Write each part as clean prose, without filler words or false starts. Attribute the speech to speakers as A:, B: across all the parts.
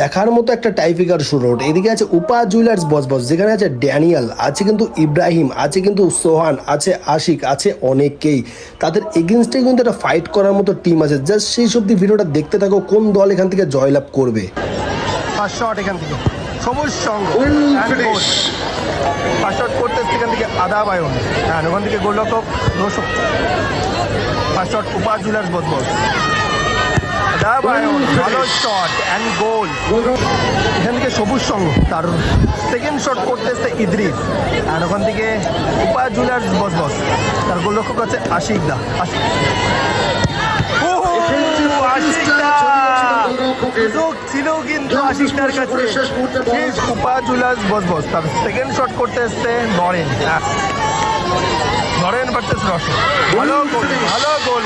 A: দেখার মতো একটা টাইপিকার শুরুট। এদিকে আছে উপা জুয়েলার্স বস, যেখানে আছে ড্যানিয়াল, আছে কিন্তু ইব্রাহিম, আছে কিন্তু সোহান, আছে আশিক, আছে অনেকেই। তাদের এগেনস্টে কিন্তু একটা ফাইট করার মতো টিম আছে। জাস্ট সেই সব ভিডিওটা দেখতে থাকো, কোন দল এখান থেকে জয়লাভ করবে।
B: ফার্স্ট শট এখান থেকে সবুজ সঙ্গ ফার্স্ট শট করতে এখান থেকে আদা বায়ন, হ্যাঁ ওখান থেকে গোলরক্ষক দর্শক। ফার্স্ট শট উপা জুয়েলার্স বস আদা বায়ন, ভালো শট অ্যান্ড গোল এখান থেকে সবুজ সঙ্গ। তার সেকেন্ড শট করতে এসছে ইদ্রিস, আর ওখান থেকে উপা জুয়েলার্স বস তার গোলরক্ষক আছে আশিক দা। ছিল কিন্তু আশিকদার কাছে উপা জুয়েলার্স বস তার সেকেন্ড শট করতে এসছে নরেন ভার্সেস রশি। ভালো গোল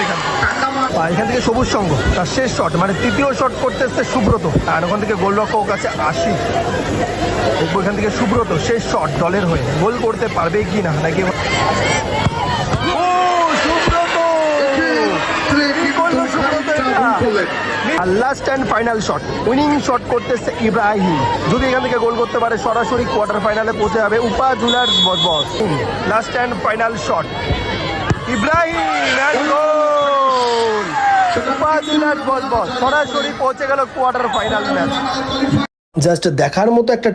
B: এখান থেকে সবুজ সঙ্গ তার শেষ শট মানে তৃতীয় শট করতে এসছে সুব্রত, আর ওখান থেকে গোলরক্ষক আছে আশিক। দেখবো এখান থেকে সুব্রত শেষ শট দলের হয়ে গোল করতে পারবে কি না, নাকি আর last and final shot winning shot করতেছে ইব্রাহিম। যদি এখান থেকে গোল করতে পারে সরাসরি কোয়ার্টার ফাইনালে পৌঁছে যাবে Upa jewellers boss. Last and final shot Ibrahim and goal, Upa jewellers boss সরাসরি পৌঁছে গেল কোয়ার্টার ফাইনাল ম্যাচ।
A: জাস্ট দেখার মতো একটা